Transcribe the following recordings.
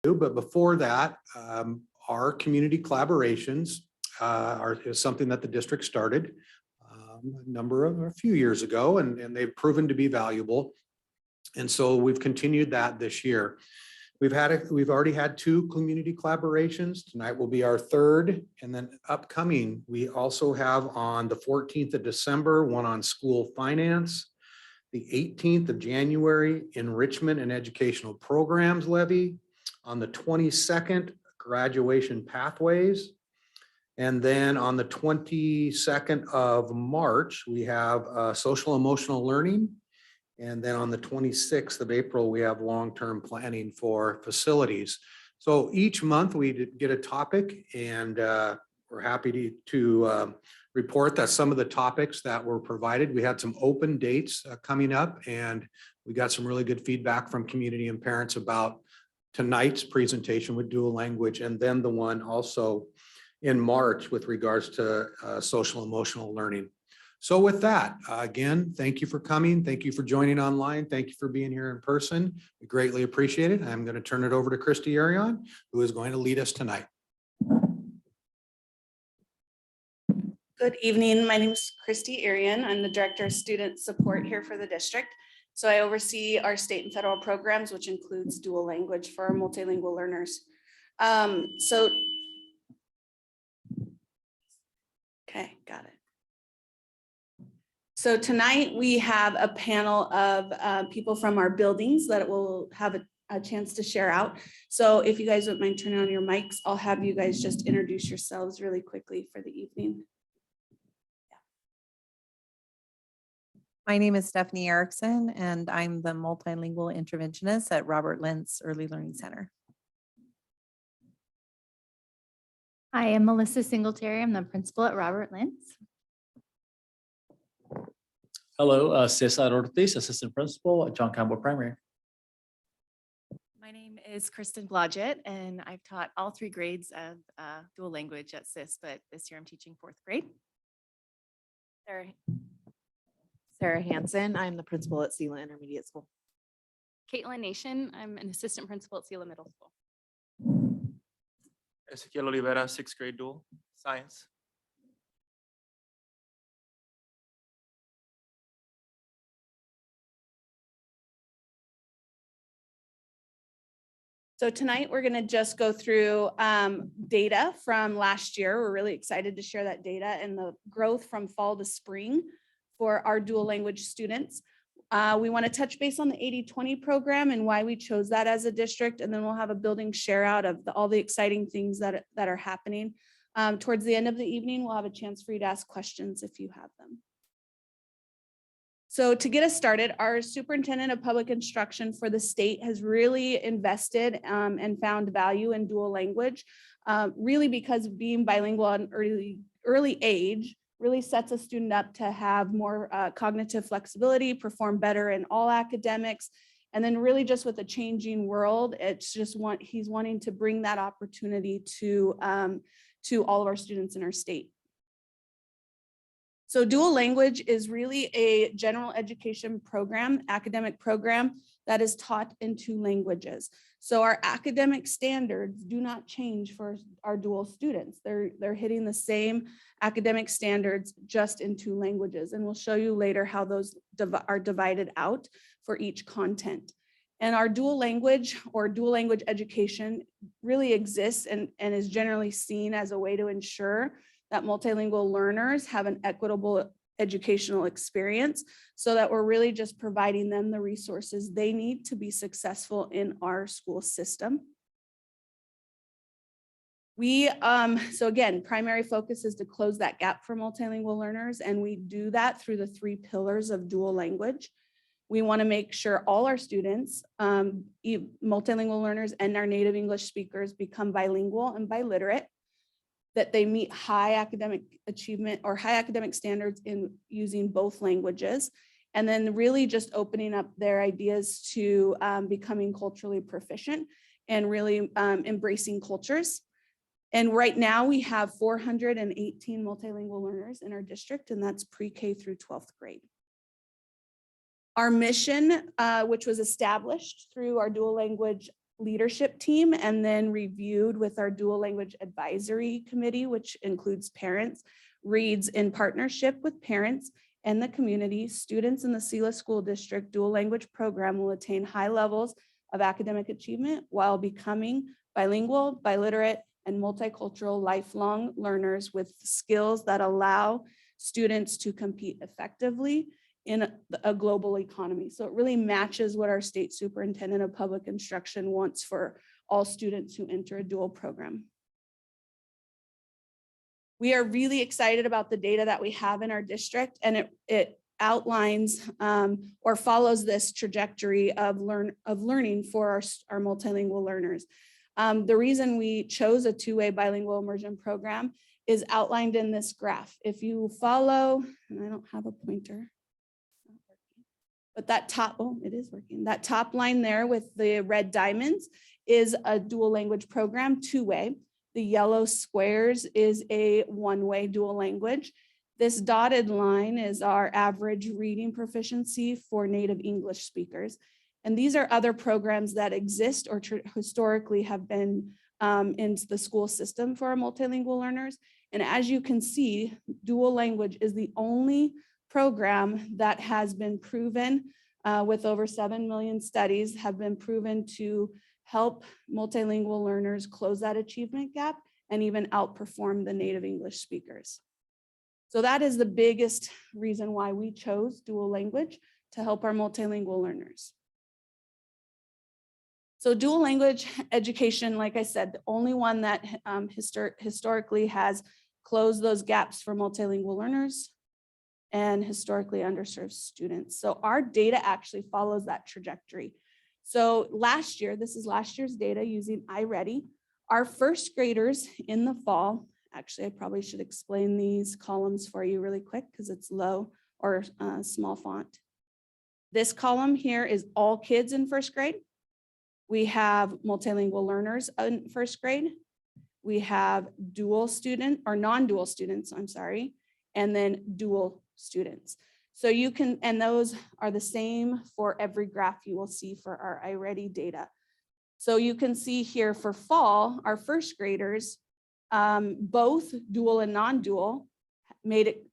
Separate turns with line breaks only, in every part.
But before that, our community collaborations is something that the district started a few years ago, and they've proven to be valuable. And so we've continued that this year. We've already had 2 community collaborations. Tonight will be our 3rd, and then upcoming, we also have on the 14th of December, one on school finance, the 18th of January, enrichment and educational programs levy, on the 22nd, graduation pathways, and then on the 22nd of March, we have social emotional learning. And then on the 26th of April, we have long-term planning for facilities. So each month we get a topic, and we're happy to report that some of the topics that were provided, we had some open dates coming up, and we got some really good feedback from community and parents about tonight's presentation with dual language, and then the one also in March with regards to social emotional learning. So with that, again, thank you for coming. Thank you for joining online. Thank you for being here in person. We greatly appreciate it. I'm going to turn it over to Christy Arion, who is going to lead us tonight.
Good evening. My name is Christy Arion. I'm the Director of Student Support here for the district. So I oversee our state and federal programs, which includes dual language for our multilingual learners. Okay, got it. So tonight we have a panel of people from our buildings that will have a chance to share out. So if you guys wouldn't mind turning on your mics, I'll have you guys just introduce yourselves really quickly for the evening.
My name is Stephanie Erickson, and I'm the multilingual interventionist at Robert Lentz Early Learning Center.
Hi, I'm Melissa Singletary. I'm the principal at Robert Lentz.
Hello, Cesar Ortiz, assistant principal at John Campbell Primary.
My name is Kristen Blodgett, and I've taught all 3 grades of dual language at CIS, but this year I'm teaching 4th grade.
Sarah Hansen, I'm the principal at Sela Intermediate School.
Caitlin Nation, I'm an assistant principal at Sela Middle School.
Ezequiel Olivera, 6th grade dual science.
So tonight we're going to just go through data from last year. We're really excited to share that data and the growth from fall to spring for our dual language students. We want to touch base on the 80/20 program and why we chose that as a district, and then we'll have a building share out of all the exciting things that are happening. Towards the end of the evening, we'll have a chance for you to ask questions if you have them. So to get us started, our superintendent of public instruction for the state has really invested and found value in dual language, really because being bilingual at an early age really sets a student up to have more cognitive flexibility, perform better in all academics. And then really just with the changing world, it's just he's wanting to bring that opportunity to all of our students in our state. So dual language is really a general education program, academic program that is taught in 2 languages. So our academic standards do not change for our dual students. They're hitting the same academic standards just in 2 languages. And we'll show you later how those are divided out for each content. And our dual language or dual language education really exists and is generally seen as a way to ensure that multilingual learners have an equitable educational experience, so that we're really just providing them the resources they need to be successful in our school system. So again, primary focus is to close that gap for multilingual learners, and we do that through the 3 pillars of dual language. We want to make sure all our students, multilingual learners and our native English speakers, become bilingual and biliterate, that they meet high academic achievement or high academic standards in using both languages, and then really just opening up their ideas to becoming culturally proficient and really embracing cultures. And right now we have 418 multilingual learners in our district, and that's pre-K through 12th grade. Our mission, which was established through our dual language leadership team and then reviewed with our dual language advisory committee, which includes parents, reads in partnership with parents and the community, students in the Sela School District dual language program will attain high levels of academic achievement while becoming bilingual, biliterate, and multicultural lifelong learners with skills that allow students to compete effectively in a global economy. So it really matches what our state superintendent of public instruction wants for all students who enter a dual program. We are really excited about the data that we have in our district, and it outlines or follows this trajectory of learning for our multilingual learners. The reason we chose a two-way bilingual immersion program is outlined in this graph. If you follow, and I don't have a pointer, but that top, oh, it is working. That top line there with the red diamonds is a dual language program, two-way. The yellow squares is a one-way dual language. This dotted line is our average reading proficiency for native English speakers. And these are other programs that exist or historically have been in the school system for our multilingual learners. And as you can see, dual language is the only program that has been proven with over 7 million studies have been proven to help multilingual learners close that achievement gap and even outperform the native English speakers. So that is the biggest reason why we chose dual language to help our multilingual learners. So dual language education, like I said, the only one that historically has closed those gaps for multilingual learners and historically underserved students. So our data actually follows that trajectory. So last year, this is last year's data using iReady, our first graders in the fall, actually, I probably should explain these columns for you really quick because it's low or small font. This column here is all kids in first grade. We have multilingual learners in first grade. We have dual student or non-dual students, I'm sorry, and then dual students. So you can, and those are the same for every graph you will see for our iReady data. So you can see here for fall, our first graders, both dual and non-dual made it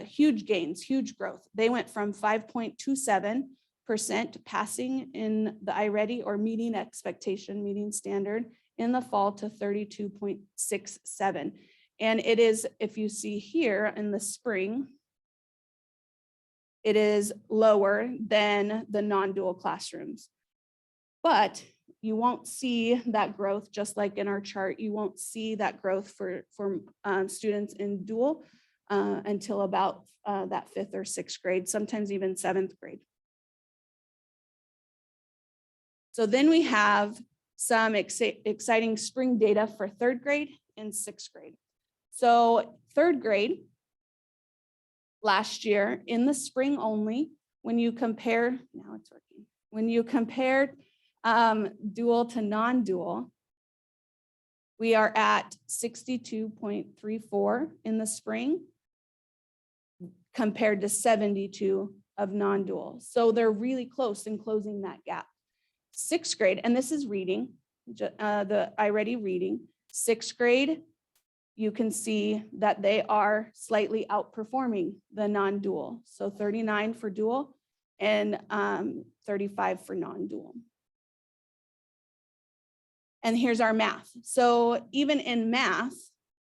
huge gains, huge growth. They went from 5.27% passing in the iReady or meeting expectation, meeting standard in the fall to 32.67. And it is, if you see here in the spring, it is lower than the non-dual classrooms. But you won't see that growth, just like in our chart, you won't see that growth for students in dual until about that 5th or 6th grade, sometimes even 7th grade. So then we have some exciting spring data for 3rd grade and 6th grade. So 3rd grade, last year in the spring only, when you compare, now it's working, when you compare dual to non-dual, we are at 62.34 in the spring compared to 72 of non-dual. So they're really close in closing that gap. 6th grade, and this is reading, the iReady reading, 6th grade, you can see that they are slightly outperforming the non-dual. So 39 for dual and 35 for non-dual. And here's our math. So even in math,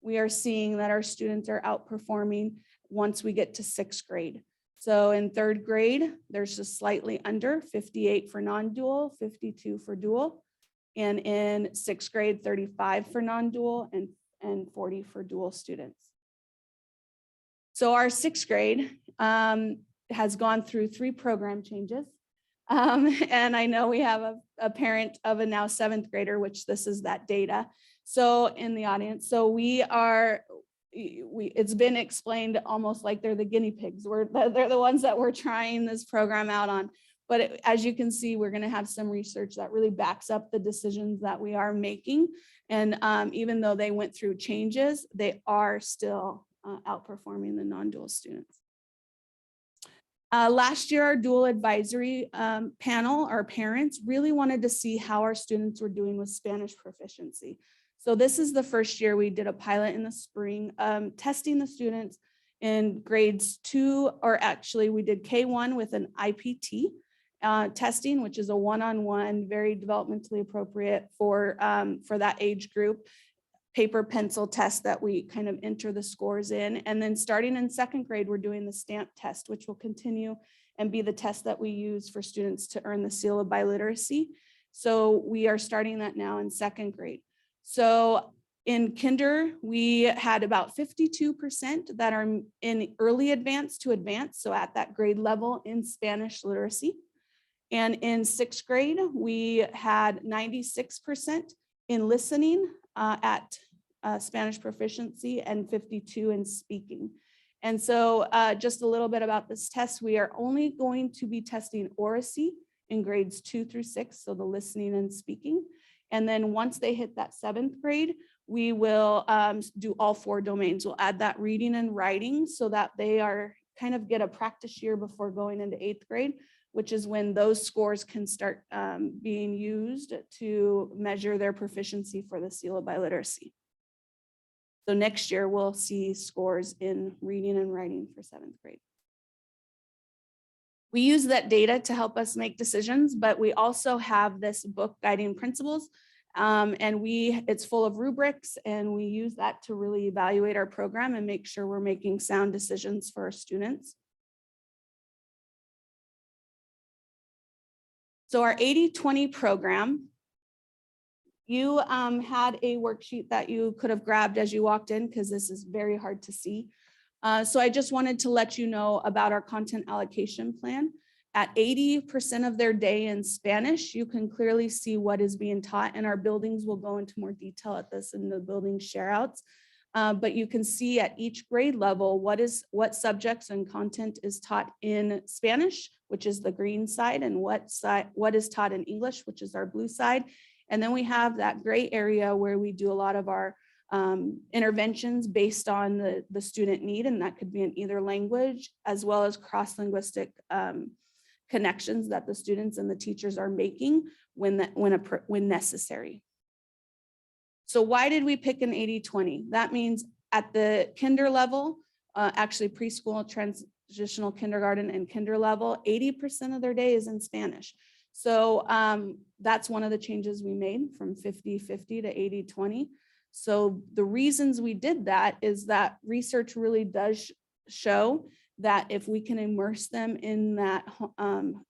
we are seeing that our students are outperforming once we get to 6th grade. So in 3rd grade, there's just slightly under 58 for non-dual, 52 for dual. And in 6th grade, 35 for non-dual and 40 for dual students. So our 6th grade has gone through 3 program changes. And I know we have a parent of a now 7th grader, which this is that data. So in the audience, so it's been explained almost like they're the guinea pigs. They're the ones that we're trying this program out on. But as you can see, we're going to have some research that really backs up the decisions that we are making. And even though they went through changes, they are still outperforming the non-dual students. Last year, our dual advisory panel, our parents really wanted to see how our students were doing with Spanish proficiency. So this is the first year we did a pilot in the spring, testing the students in grades 2, or actually we did K1 with an IPT testing, which is a one-on-one, very developmentally appropriate for that age group. Paper pencil test that we kind of enter the scores in. And then starting in 2nd grade, we're doing the stamp test, which will continue and be the test that we use for students to earn the seal of biliteracy. So we are starting that now in 2nd grade. So in kinder, we had about 52% that are in early advanced to advanced, so at that grade level in Spanish literacy. And in 6th grade, we had 96% in listening at Spanish proficiency and 52 in speaking. And so just a little bit about this test, we are only going to be testing oracy in grades 2 through 6, so the listening and speaking. And then once they hit that 7th grade, we will do all 4 domains. We'll add that reading and writing so that they are kind of get a practice year before going into 8th grade, which is when those scores can start being used to measure their proficiency for the seal of biliteracy. So next year, we'll see scores in reading and writing for 7th grade. We use that data to help us make decisions, but we also have this book, Guiding Principles, and it's full of rubrics, and we use that to really evaluate our program and make sure we're making sound decisions for our students. So our 80-20 program, you had a worksheet that you could have grabbed as you walked in because this is very hard to see. So I just wanted to let you know about our content allocation plan. At 80% of their day in Spanish, you can clearly see what is being taught, and our buildings will go into more detail at this in the building shareouts. But you can see at each grade level what subjects and content is taught in Spanish, which is the green side, and what is taught in English, which is our blue side. And then we have that gray area where we do a lot of our interventions based on the student need, and that could be in either language as well as cross-linguistic connections that the students and the teachers are making when necessary. So why did we pick an 80-20? That means at the kinder level, actually preschool, transitional kindergarten and kinder level, 80% of their day is in Spanish. So that's one of the changes we made from 50-50 to 80-20. So the reasons we did that is that research really does show that if we can immerse them in that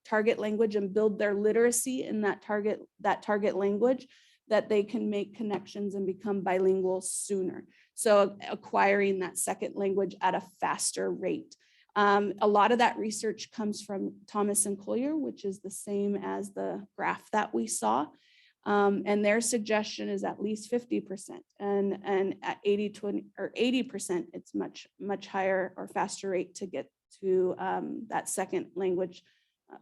target language and build their literacy in that target language, that they can make connections and become bilingual sooner. So acquiring that second language at a faster rate. A lot of that research comes from Thomas and Collier, which is the same as the graph that we saw. And their suggestion is at least 50%, and at 80-20 or 80%, it's much higher or faster rate to get to that second language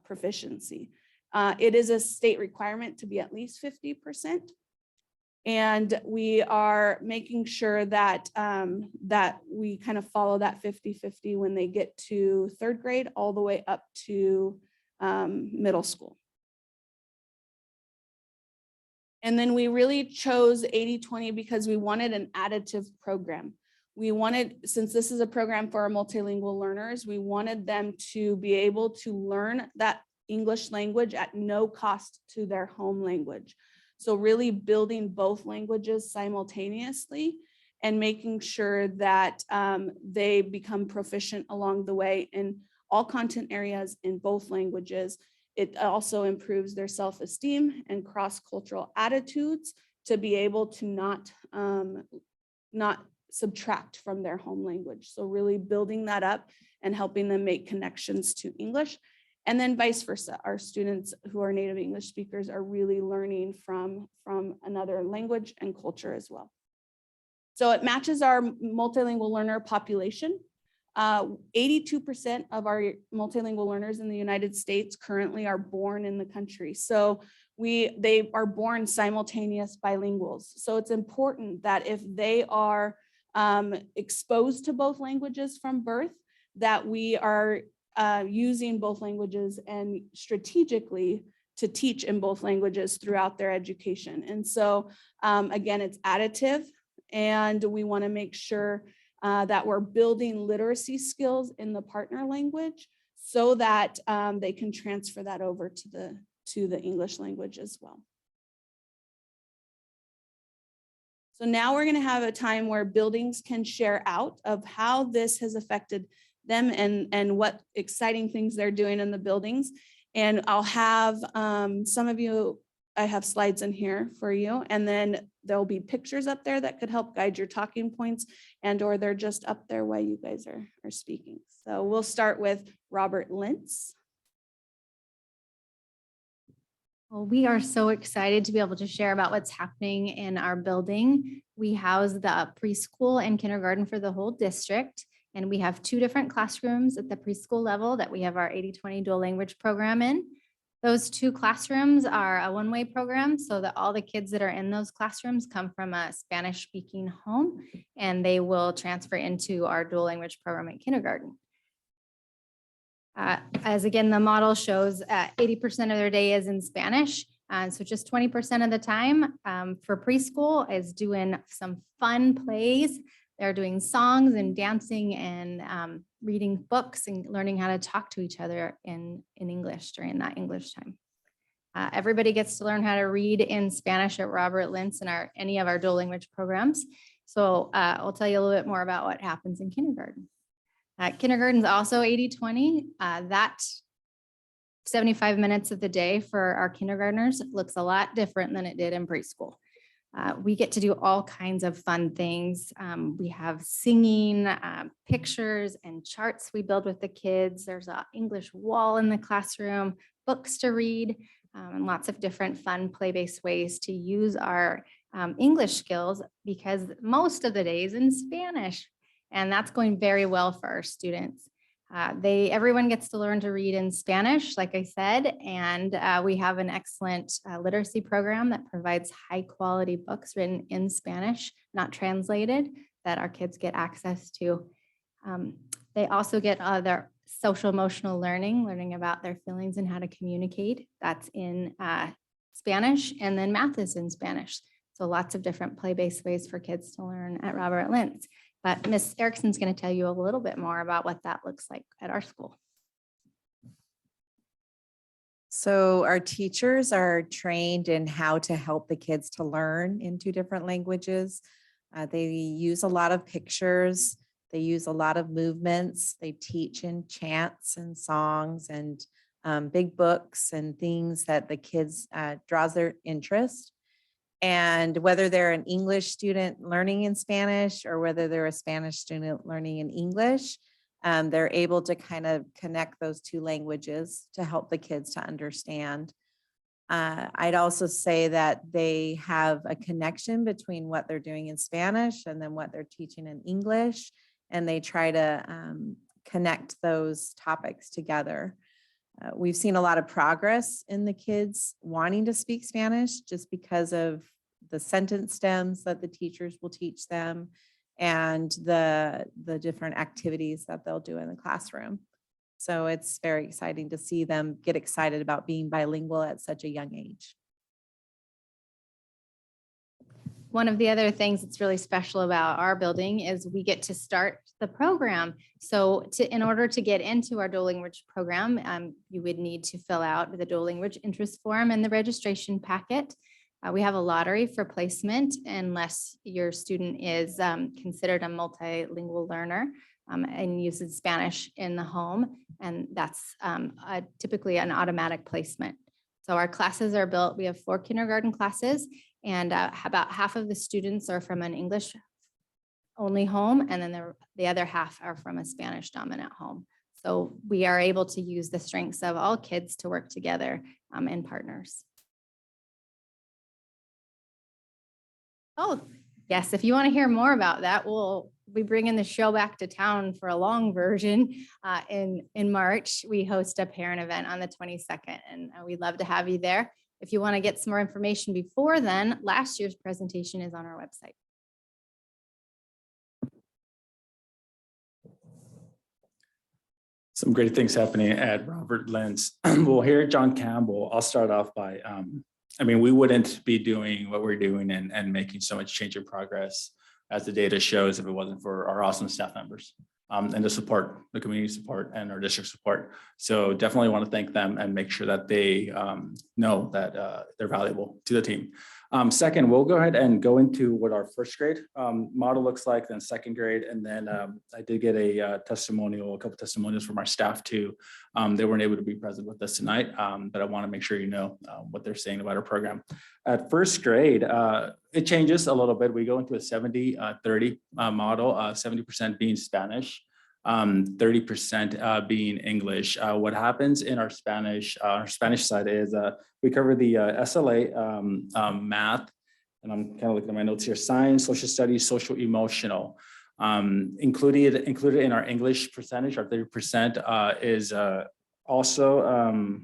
proficiency. It is a state requirement to be at least 50%. And we are making sure that that we kind of follow that 50-50 when they get to 3rd grade all the way up to middle school. And then we really chose 80-20 because we wanted an additive program. We wanted, since this is a program for our multilingual learners, we wanted them to be able to learn that English language at no cost to their home language. So really building both languages simultaneously and making sure that they become proficient along the way in all content areas in both languages. It also improves their self-esteem and cross-cultural attitudes to be able to not subtract from their home language. So really building that up and helping them make connections to English. And then vice versa, our students who are native English speakers are really learning from another language and culture as well. So it matches our multilingual learner population. 82% of our multilingual learners in the United States currently are born in the country. So they are born simultaneous bilinguals. So it's important that if they are exposed to both languages from birth, that we are using both languages and strategically to teach in both languages throughout their education. And so again, it's additive, and we want to make sure that we're building literacy skills in the partner language so that they can transfer that over to the English language as well. So now we're going to have a time where buildings can share out of how this has affected them and what exciting things they're doing in the buildings. And I'll have some of you, I have slides in here for you, and then there'll be pictures up there that could help guide your talking points, and or they're just up there while you guys are speaking. So we'll start with Robert Lintz.
Well, we are so excited to be able to share about what's happening in our building. We house the preschool and kindergarten for the whole district. And we have 2 different classrooms at the preschool level that we have our 80/20 dual language program in. Those 2 classrooms are a one-way program so that all the kids that are in those classrooms come from a Spanish-speaking home, and they will transfer into our dual language program at kindergarten. As again, the model shows 80% of their day is in Spanish. So just 20% of the time for preschool is doing some fun plays. They're doing songs and dancing and reading books and learning how to talk to each other in English during that English time. Everybody gets to learn how to read in Spanish at Robert Lintz and any of our dual language programs. So I'll tell you a little bit more about what happens in kindergarten. Kindergarten is also 80/20. That 75 minutes of the day for our kindergartners looks a lot different than it did in preschool. We get to do all kinds of fun things. We have singing, pictures and charts we build with the kids. There's an English wall in the classroom, books to read, and lots of different fun play-based ways to use our English skills, because most of the day is in Spanish. And that's going very well for our students. Everyone gets to learn to read in Spanish, like I said, and we have an excellent literacy program that provides high quality books written in Spanish, not translated, that our kids get access to. They also get their social emotional learning about their feelings and how to communicate. That's in Spanish, and then math is in Spanish. So lots of different play-based ways for kids to learn at Robert Lintz. But Ms. Erickson's going to tell you a little bit more about what that looks like at our school.
So our teachers are trained in how to help the kids to learn in 2 different languages. They use a lot of pictures. They use a lot of movements. They teach in chants and songs and big books and things that the kids draws their interest. And whether they're an English student learning in Spanish or whether they're a Spanish student learning in English, they're able to kind of connect those 2 languages to help the kids to understand. I'd also say that they have a connection between what they're doing in Spanish and then what they're teaching in English, and they try to connect those topics together. We've seen a lot of progress in the kids wanting to speak Spanish just because of the sentence stems that the teachers will teach them and the different activities that they'll do in the classroom. So it's very exciting to see them get excited about being bilingual at such a young age.
One of the other things that's really special about our building is we get to start the program. So in order to get into our dual language program, you would need to fill out the dual language interest form and the registration packet. We have a lottery for placement unless your student is considered a multilingual learner and uses Spanish in the home. And that's typically an automatic placement. So our classes are built, we have 4 kindergarten classes, and about half of the students are from an English only home, and then the other half are from a Spanish dominant home. So we are able to use the strengths of all kids to work together in partners. Oh, yes, if you want to hear more about that, we'll be bringing the show back to town for a long version in March. We host a parent event on the 22nd, and we'd love to have you there. If you want to get some more information before then, last year's presentation is on our website.
Some great things happening at Robert Lenz. Well, here at John Campbell, I'll start off by, I mean, we wouldn't be doing what we're doing and making so much change and progress as the data shows if it wasn't for our awesome staff members and the support, the community support and our district support. So definitely want to thank them and make sure that they know that they're valuable to the team. Second, we'll go ahead and go into what our first grade model looks like, then second grade. And then I did get a testimonial, a couple testimonials from our staff too. They weren't able to be present with us tonight, but I want to make sure you know what they're saying about our program. At first grade, it changes a little bit. We go into a 70-30 model, 70% being Spanish, 30% being English. What happens in our Spanish side is we cover the SLA, math, and I'm kind of looking at my notes here, science, social studies, social emotional. Included in our English percentage, our 30% is also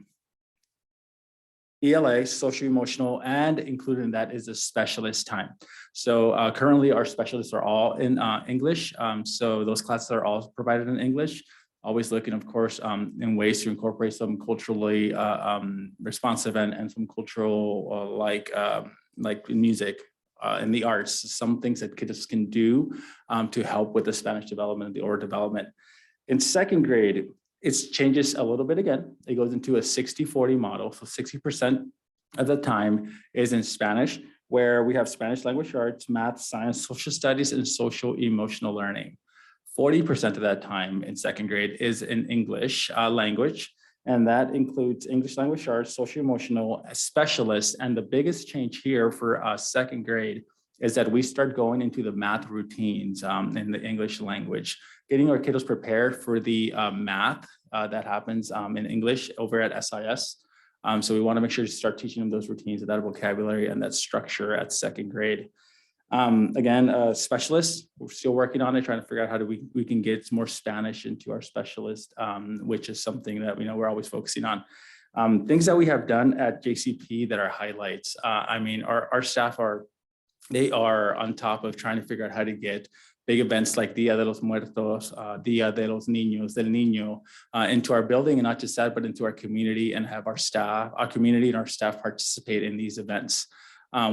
ELA, social emotional, and included in that is a specialist time. So currently our specialists are all in English. So those classes are all provided in English. Always looking, of course, in ways to incorporate some culturally responsive and some cultural like music in the arts, some things that kids can do to help with the Spanish development and the oral development. In second grade, it changes a little bit again. It goes into a 60-40 model. So 60% of the time is in Spanish, where we have Spanish language arts, math, science, social studies, and social emotional learning. 40% of that time in second grade is in English language, and that includes English language arts, social emotional specialists. And the biggest change here for second grade is that we start going into the math routines in the English language, getting our kiddos prepared for the math that happens in English over at SIS. So we want to make sure to start teaching them those routines and that vocabulary and that structure at second grade. Again, specialists, we're still working on it, trying to figure out how we can get more Spanish into our specialist, which is something that we know we're always focusing on. Things that we have done at JCP that are highlights. I mean, our staff they are on top of trying to figure out how to get big events like Dia de los Muertos, Dia de los Niños, del Niño, into our building, and not just that, but into our community, and have our staff, our community and our staff participate in these events.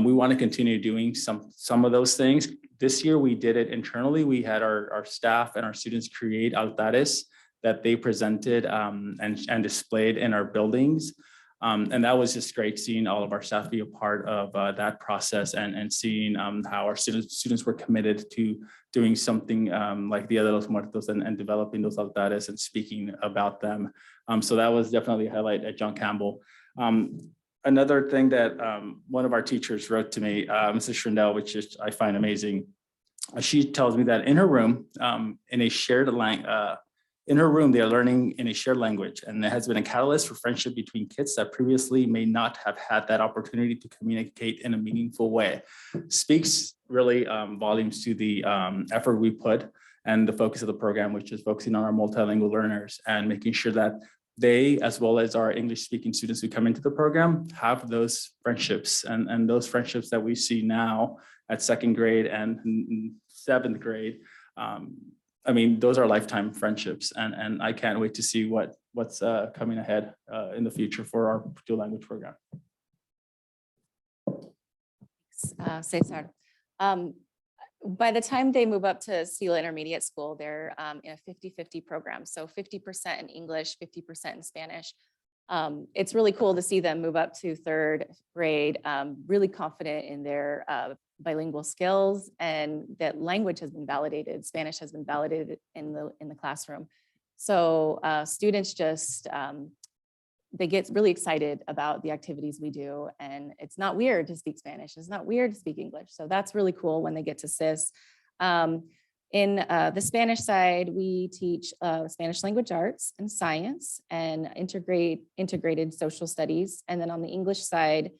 We want to continue doing some of those things. This year we did it internally. We had our staff and our students create altares that they presented and displayed in our buildings. And that was just great seeing all of our staff be a part of that process and seeing how our students were committed to doing something like Dia de los Muertos and developing those altares and speaking about them. So that was definitely a highlight at John Campbell. Another thing that one of our teachers wrote to me, Mrs. Shrindell, which is I find amazing. She tells me that in her room, in a shared in her room, they are learning in a shared language, and it has been a catalyst for friendship between kids that previously may not have had that opportunity to communicate in a meaningful way. Speaks really volumes to the effort we put and the focus of the program, which is focusing on our multilingual learners and making sure that they, as well as our English speaking students who come into the program, have those friendships and those friendships that we see now at second grade and seventh grade. I mean, those are lifetime friendships, and I can't wait to see what's coming ahead in the future for our dual language program.
Cesar. By the time they move up to SELA Intermediate School, they're in a 50-50 program. So 50% in English, 50% in Spanish. It's really cool to see them move up to third grade, really confident in their bilingual skills, and that language has been validated. Spanish has been validated in the classroom. So students just, they get really excited about the activities we do, and it's not weird to speak Spanish. It's not weird to speak English. So that's really cool when they get to SIS. In the Spanish side, we teach Spanish language arts and science and integrated social studies. And then on the English side,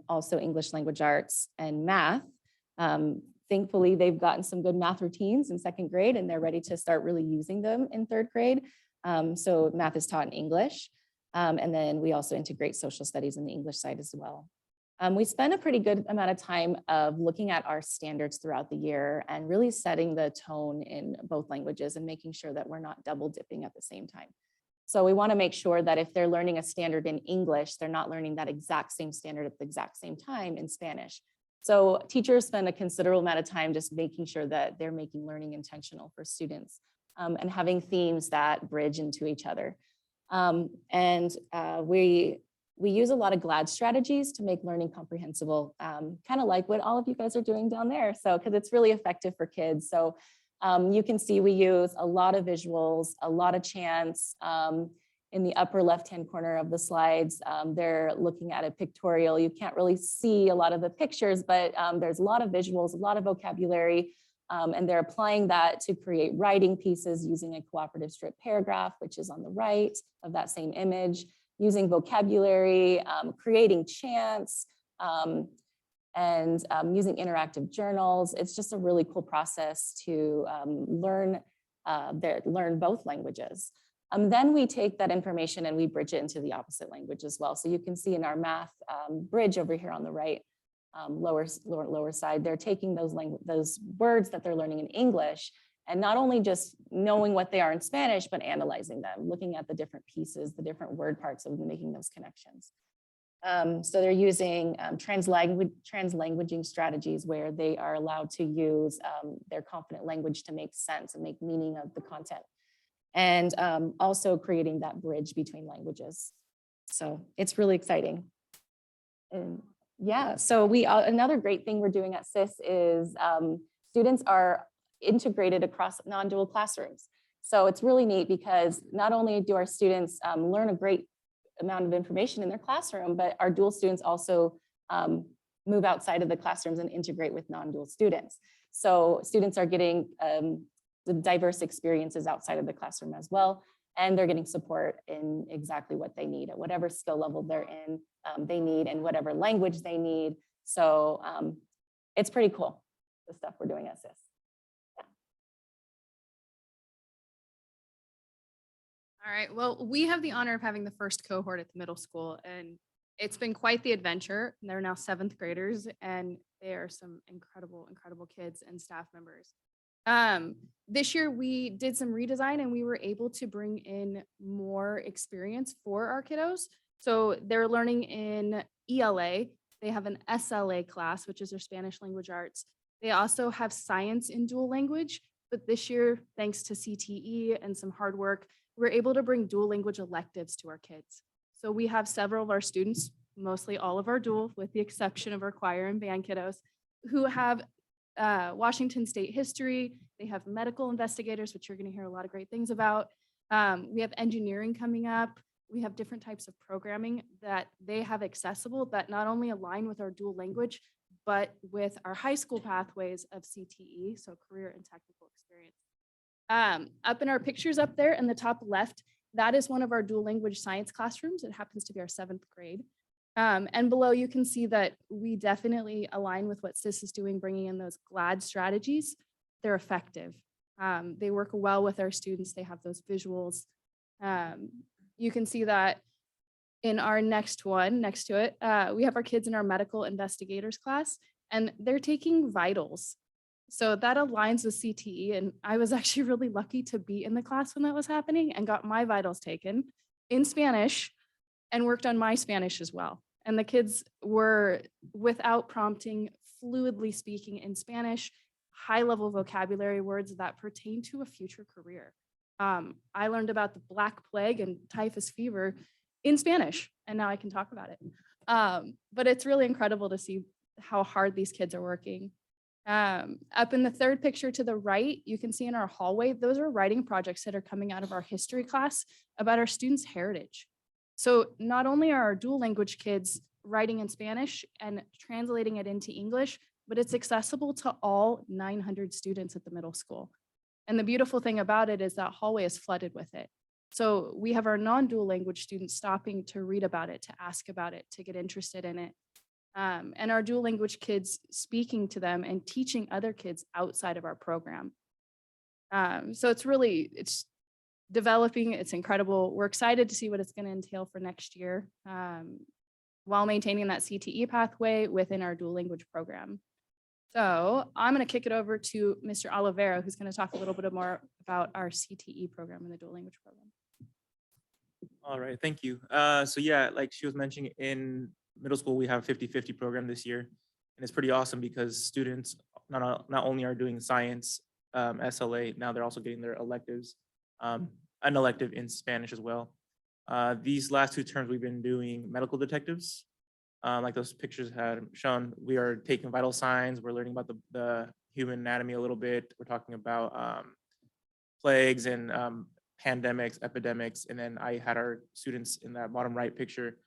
also English language arts and math. Thankfully, they've gotten some good math routines in second grade, and they're ready to start really using them in third grade. So math is taught in English. And then we also integrate social studies in the English side as well. We spend a pretty good amount of time of looking at our standards throughout the year and really setting the tone in both languages and making sure that we're not double dipping at the same time. So we want to make sure that if they're learning a standard in English, they're not learning that exact same standard at the exact same time in Spanish. So teachers spend a considerable amount of time just making sure that they're making learning intentional for students and having themes that bridge into each other. We use a lot of GLAD strategies to make learning comprehensible, kind of like what all of you guys are doing down there. So, because it's really effective for kids. So you can see we use a lot of visuals, a lot of chants. In the upper left-hand corner of the slides, they're looking at a pictorial. You can't really see a lot of the pictures, but there's a lot of visuals, a lot of vocabulary, and they're applying that to create writing pieces using a cooperative strip paragraph, which is on the right of that same image, using vocabulary, creating chants, and using interactive journals. It's just a really cool process to learn both languages. Then we take that information and we bridge it into the opposite language as well. So you can see in our math bridge over here on the right, lower side, they're taking those words that they're learning in English and not only just knowing what they are in Spanish, but analyzing them, looking at the different pieces, the different word parts of making those connections. So they're using translanguaging strategies where they are allowed to use their confident language to make sense and make meaning of the content. And also creating that bridge between languages. So it's really exciting. And yeah, so another great thing we're doing at SIS is students are integrated across non-dual classrooms. So it's really neat because not only do our students learn a great amount of information in their classroom, but our dual students also move outside of the classrooms and integrate with non-dual students. So students are getting the diverse experiences outside of the classroom as well, and they're getting support in exactly what they need at whatever skill level they're in, they need, and whatever language they need. So it's pretty cool, the stuff we're doing at SIS.
All right, well, we have the honor of having the first cohort at the middle school, and it's been quite the adventure. They're now 7th graders, and they are some incredible, incredible kids and staff members. This year we did some redesign and we were able to bring in more experience for our kiddos. So they're learning in ELA. They have an SLA class, which is their Spanish language arts. They also have science in dual language, but this year, thanks to CTE and some hard work, we're able to bring dual language electives to our kids. So we have several of our students, mostly all of our dual, with the exception of our choir and band kiddos, who have Washington State history. They have medical investigators, which you're going to hear a lot of great things about. We have engineering coming up. We have different types of programming that they have accessible that not only align with our dual language, but with our high school pathways of CTE, so career and technical experience. Up in our pictures up there in the top left, that is one of our dual language science classrooms. It happens to be our 7th grade. And below you can see that we definitely align with what SIS is doing, bringing in those GLAD strategies. They're effective. They work well with our students. They have those visuals. You can see that in our next one, next to it, we have our kids in our medical investigators class, and they're taking vitals. So that aligns with CTE. And I was actually really lucky to be in the class when that was happening and got my vitals taken in Spanish and worked on my Spanish as well. And the kids were, without prompting, fluidly speaking in Spanish, high-level vocabulary words that pertain to a future career. I learned about the Black Plague and typhus fever in Spanish, and now I can talk about it. But it's really incredible to see how hard these kids are working. Up in the third picture to the right, you can see in our hallway, those are writing projects that are coming out of our history class about our students' heritage. So not only are our dual language kids writing in Spanish and translating it into English, but it's accessible to all 900 students at the middle school. And the beautiful thing about it is that hallway is flooded with it. So we have our non-dual language students stopping to read about it, to ask about it, to get interested in it. And our dual language kids speaking to them and teaching other kids outside of our program. So it's developing, it's incredible. We're excited to see what it's going to entail for next year. while maintaining that CTE pathway within our dual language program. So I'm going to kick it over to Mr. Oliveira, who's going to talk a little bit more about our CTE program and the dual language program.
All right, thank you. So yeah, like she was mentioning, in middle school, we have 50-50 program this year. And it's pretty awesome because students not only are doing science, SLA, now they're also getting their electives, an elective in Spanish as well. These last 2 terms, we've been doing medical detectives. Like those pictures had shown, we are taking vital signs. We're learning about the human anatomy a little bit. We're talking about plagues and pandemics, epidemics. And then I had our students in that bottom right picture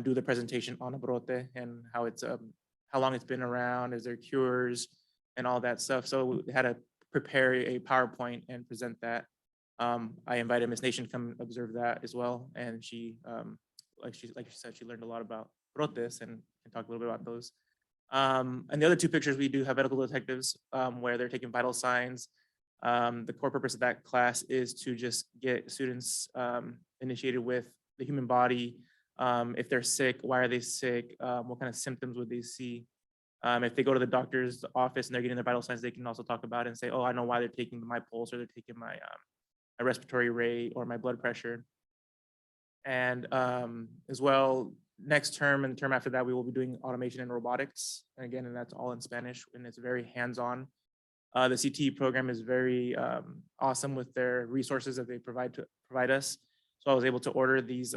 do the presentation on a brote and how it's how long it's been around, is there cures and all that stuff. So we had to prepare a PowerPoint and present that. I invited Miss Nation to come observe that as well. And she, like she said, she learned a lot about brotes and can talk a little bit about those. And the other 2 pictures, we do have medical detectives where they're taking vital signs. The core purpose of that class is to just get students initiated with the human body. If they're sick, why are they sick? What kind of symptoms would they see? If they go to the doctor's office and they're getting their vital signs, they can also talk about it and say, oh, I know why they're taking my pulse, or they're taking my respiratory rate or my blood pressure. And as well, next term and the term after that, we will be doing automation and robotics. And again, and that's all in Spanish, and it's very hands-on. The CTE program is very awesome with their resources that they provide us. So I was able to order these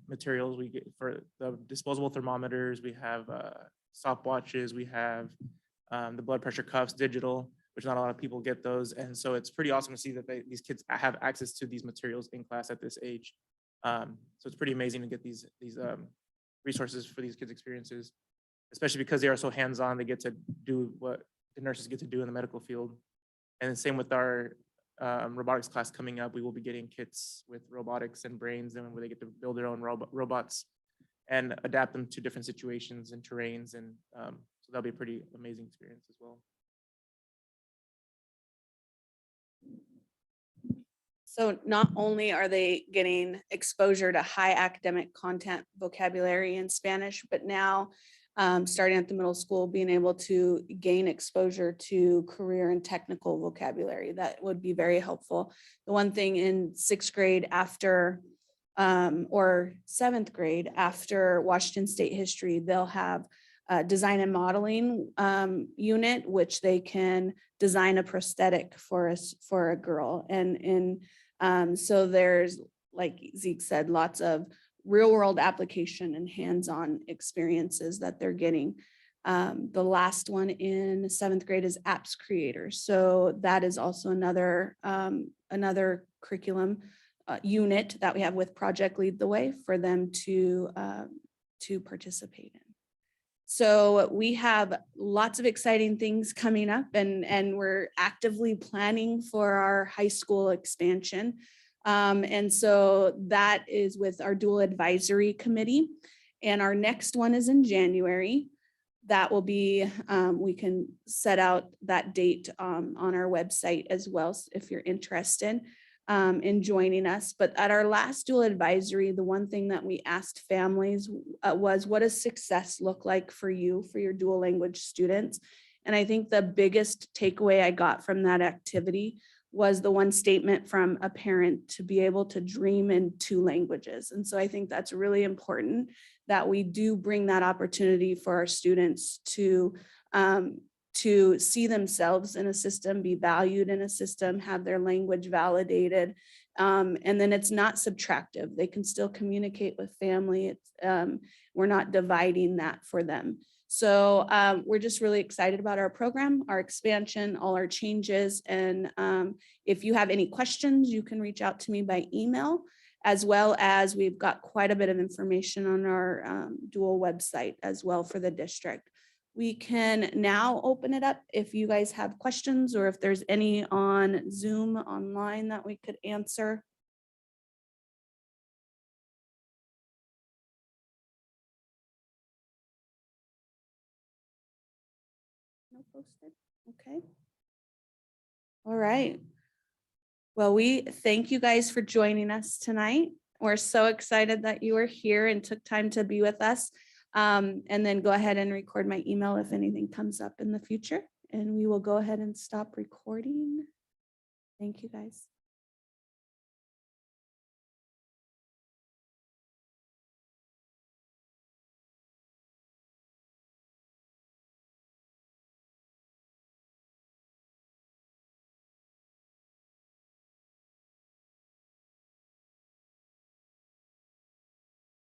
materials. We get for the disposable thermometers, we have stopwatches, we have the blood pressure cuffs, digital, which not a lot of people get those. And so it's pretty awesome to see that these kids have access to these materials in class at this age. So it's pretty amazing to get these resources for these kids' experiences, especially because they are so hands-on. They get to do what the nurses get to do in the medical field. And the same with our robotics class coming up. We will be getting kits with robotics and brains, and where they get to build their own robots and adapt them to different situations and terrains. And so that'll be a pretty amazing experience as well.
So not only are they getting exposure to high academic content vocabulary in Spanish, but now starting at the middle school, being able to gain exposure to career and technical vocabulary, that would be very helpful. The one thing in 6th grade after or 7th grade after Washington State history, they'll have a design and modeling unit, which they can design a prosthetic for a girl. And so there's, like Zeke said, lots of real world application and hands-on experiences that they're getting. The last one in 7th grade is apps creator. So that is also another curriculum unit that we have with Project Lead the Way for them to participate in. So we have lots of exciting things coming up, and we're actively planning for our high school expansion. And so that is with our dual advisory committee. And our next one is in January. That will be, we can set out that date on our website as well if you're interested in joining us. But at our last dual advisory, the one thing that we asked families was, what does success look like for you, for your dual language students? And I think the biggest takeaway I got from that activity was the one statement from a parent to be able to dream in 2 languages. And so I think that's really important that we do bring that opportunity for our students to see themselves in a system, be valued in a system, have their language validated. And then it's not subtractive. They can still communicate with family. We're not dividing that for them. So we're just really excited about our program, our expansion, all our changes. And if you have any questions, you can reach out to me by email, as well as we've got quite a bit of information on our dual website as well for the district. We can now open it up if you guys have questions, or if there's any on Zoom online that we could answer. No posted. Okay. All right. Well, we thank you guys for joining us tonight. We're so excited that you were here and took time to be with us. And then go ahead and record my email if anything comes up in the future. And we will go ahead and stop recording. Thank you, guys.